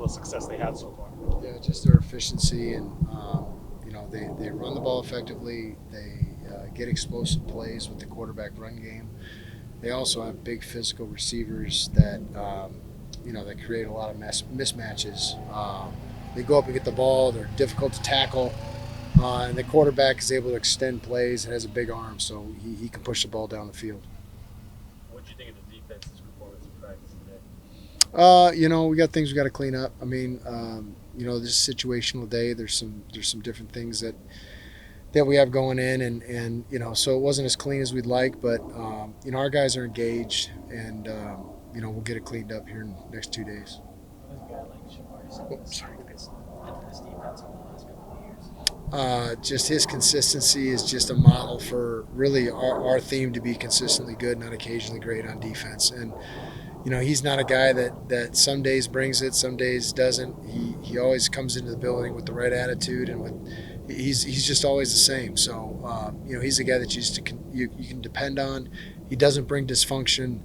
the success they had so far? Yeah, just their efficiency and they run the ball effectively. They get explosive plays with the quarterback run game. They also have big physical receivers that that create a lot of mismatches. They go up and get the ball. They're difficult to tackle. And the quarterback is able to extend plays and has a big arm, so he can push the ball down the field. What do you think of the defense's performance in practice today? We got things we got to clean up. I mean, this situational day. There's some different things that we have going in, and so it wasn't as clean as we'd like, but our guys are engaged, and we'll get it cleaned up here in the next 2 days. Just his consistency is just a model for really our theme to be consistently good, not occasionally great on defense. And he's not a guy that some days brings it, some days doesn't. He always comes into the building with the right attitude, and he's just always the same. So he's a guy that you can depend on. He doesn't bring dysfunction.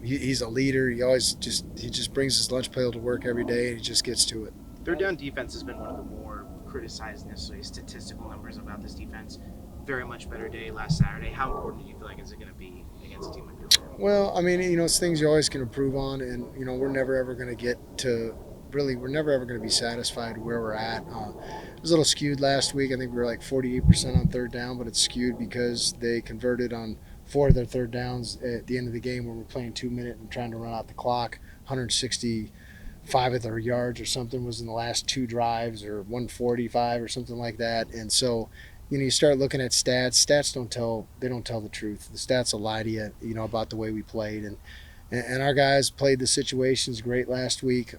He's a leader. He just brings his lunch pail to work every day, and he just gets to it. Third down defense has been one of the more criticized, necessarily statistical numbers about this defense. Very much better day last Saturday. How important do you feel like is it going to be against a team like this? Well, I mean, it's things you always can improve on, and we're never ever going to get to we're never ever going to be satisfied where we're at. It was a little skewed last week. I think we were like 48% on third down, but it's skewed because they converted on 4 of their third downs at the end of the game where we're playing 2 minutes and trying to run out the clock. 165 of their yards or something was in the last 2 drives, or 145 or something like that. And so you start looking at stats. Stats don't tell the truth. The stats will lie to you, about the way we played. And our guys played the situations great last week.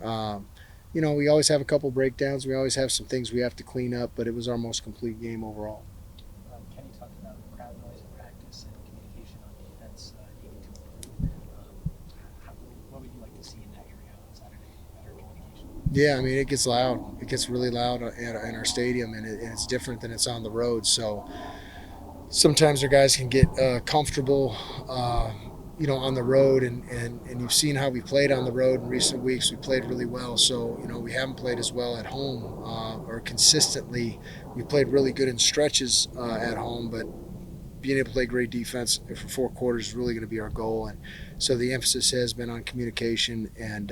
We always have a couple breakdowns. We always have some things we have to clean up, but it was our most complete game overall. Kenny talked about crowd noise in practice and communication on defense needing to improve. What would you like to see in that area on Saturday? Better communication? Yeah, I mean, it gets loud. It gets really loud in our stadium, and it's different than it's on the road. So sometimes our guys can get comfortable, on the road, and you've seen how we played on the road in recent weeks. We played really well. So, we haven't played as well at home or consistently. We played really good in stretches at home, but being able to play great defense for 4 quarters is really going to be our goal. And so the emphasis has been on communication and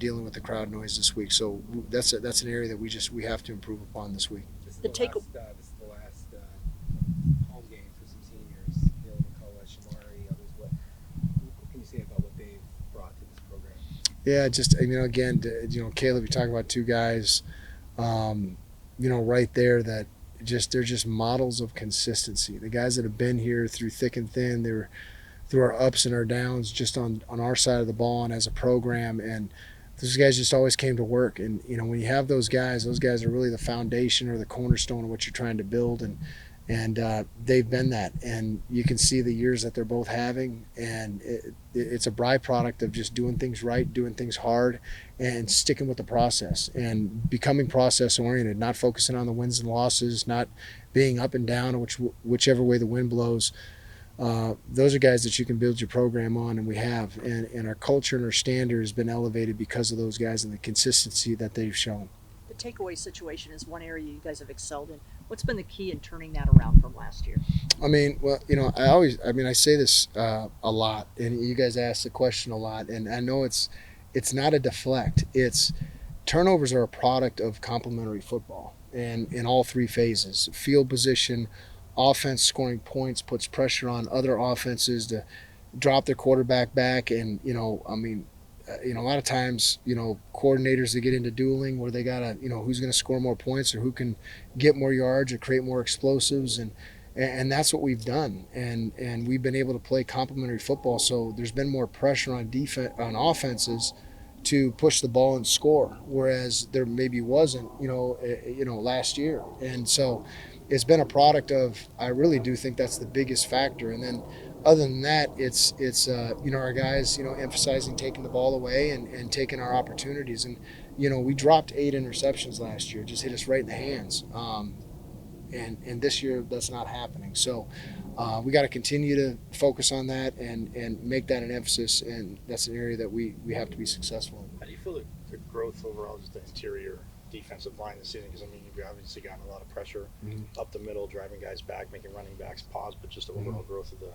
dealing with the crowd noise this week. So that's an area that we have to improve upon this week. This is the last home game for some seniors. McCullough, Shamari, others. What can you say about what they've brought to this program? Yeah, Caleb, you talk about 2 guys, right there that they're just models of consistency. The guys that have been here through thick and thin, they're through our ups and our downs, just on our side of the ball and as a program. And those guys just always came to work. And when you have those guys are really the foundation or the cornerstone of what you're trying to build. And they've been that. And you can see the years that they're both having. And it's a byproduct of just doing things right, doing things hard, and sticking with the process and becoming process-oriented, not focusing on the wins and losses, not being up and down, whichever way the wind blows. Those are guys that you can build your program on, and we have. And our culture and our standard has been elevated because of those guys and the consistency that they've shown. The takeaway situation is one area you guys have excelled in. What's been the key in turning that around from last year? I mean, I say this a lot, and you guys ask the question a lot, and I know it's not a deflect. It's turnovers are a product of complementary football, and in all 3 phases: field position, offense scoring points puts pressure on other offenses to drop their quarterback back, and a lot of times, coordinators that get into dueling where they gotta, who's going to score more points or who can get more yards or create more explosives, and that's what we've done, and we've been able to play complementary football. So there's been more pressure on offenses to push the ball and score, whereas there maybe wasn't, last year. And so it's been a product of, I really do think that's the biggest factor. And then other than that, it's our guys, emphasizing taking the ball away and taking our opportunities. And, we dropped 8 interceptions last year, just hit us right in the hands. And this year that's not happening. So we got to continue to focus on that and make that an emphasis. And that's an area that we have to be successful in. How do you feel the growth overall, just the interior defensive line this season? Because I mean, you've obviously gotten a lot of pressure up the middle, driving guys back, making running backs pause, but just the overall growth of the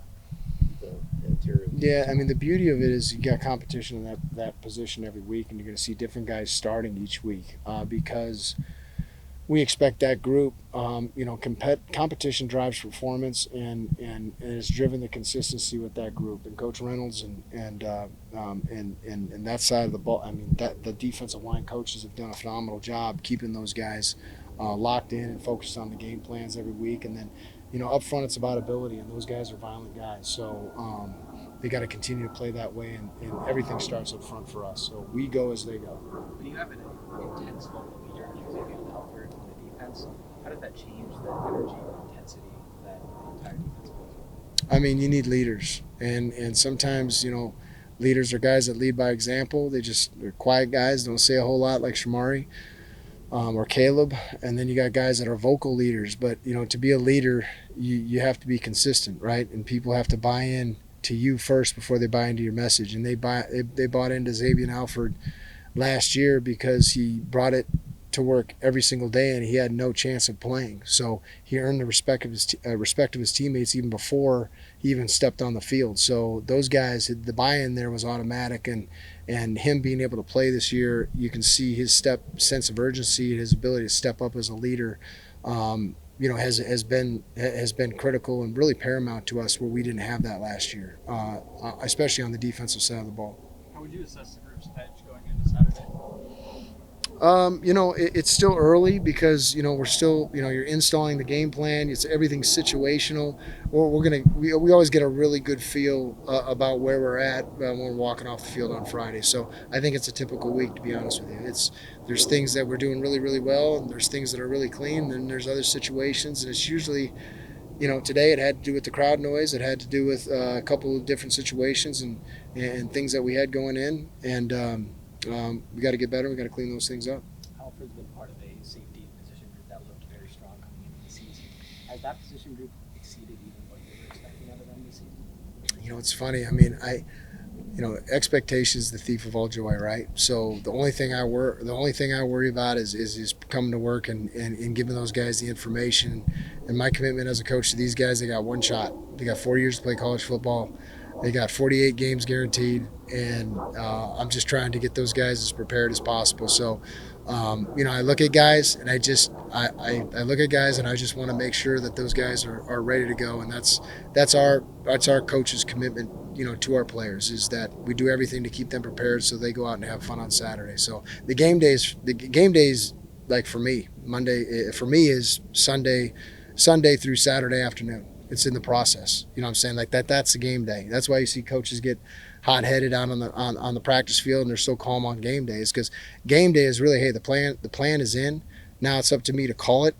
interior. Yeah, I mean, the beauty of it is you got competition in that position every week, and you're going to see different guys starting each week because we expect that group. Competition drives performance, and has driven the consistency with that group. And Coach Reynolds and that side of the ball. I mean, that the defensive line coaches have done a phenomenal job keeping those guys locked in and focused on the game plans every week. And then, up front, it's about ability, and those guys are violent guys. So they got to continue to play that way, and everything starts up front for us. So we go as they go. When you have an intense vocal leader in Xavier Alford on the defense, how did that change the energy and intensity that the entire defense goes? I mean, you need leaders, and sometimes leaders are guys that lead by example. They're quiet guys, don't say a whole lot, like Shamari or Caleb. And then you got guys that are vocal leaders. But to be a leader, you have to be consistent, right? And people have to buy in to you first before they buy into your message. And they bought into Xavier Alford last year because he brought it to work every single day, and he had no chance of playing. So he earned the respect of his teammates even before he even stepped on the field. So those guys, the buy-in there was automatic, and him being able to play this year, you can see his sense of urgency, his ability to step up as a leader. Has been critical and really paramount to us, where we didn't have that last year, especially on the defensive side of the ball. How would you assess the group's edge going into Saturday? It's still early because we're still you're installing the game plan. Everything's situational. We always get a really good feel about where we're at when we're walking off the field on Friday. So I think it's a typical week, to be honest with you. There's things that we're doing really, really well, and there's things that are really clean. Then there's other situations, and it's usually today it had to do with the crowd noise. It had to do with a couple of different situations and things that we had going in, and we got to get better. We got to clean those things up. Alfred's been part of a safety position group that looked very strong coming into the season. Has that position group exceeded even what you were expecting out of them this season? It's funny. I mean, expectation is the thief of all joy, right? So the only thing I worry about is coming to work and giving those guys the information. And my commitment as a coach to these guys, they got one shot. They got 4 years to play college football. They got 48 games guaranteed, and I'm just trying to get those guys as prepared as possible. So, I look at guys, and I look at guys, and I just want to make sure that those guys are ready to go, and that's our coach's commitment, to our players, is that we do everything to keep them prepared so they go out and have fun on Saturday. So the game days, like for me, Monday for me is Sunday through Saturday afternoon. It's in the process. You know what I'm saying? Like that's the game day. That's why you see coaches get hot-headed out on the practice field, and they're so calm on game days, because game day is really, hey, the plan is in. Now it's up to me to call it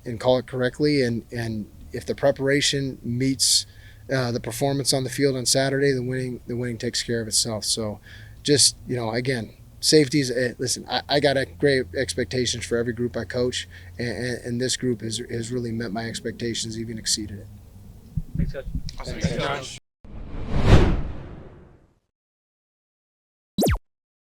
correctly, and if the preparation meets the performance on the field on Saturday, the winning takes care of itself. So just, again, safety is, listen, I got great expectations for every group I coach, and this group has really met my expectations, even exceeded it. Thanks, Coach. Awesome. Thanks, Thanks, Josh.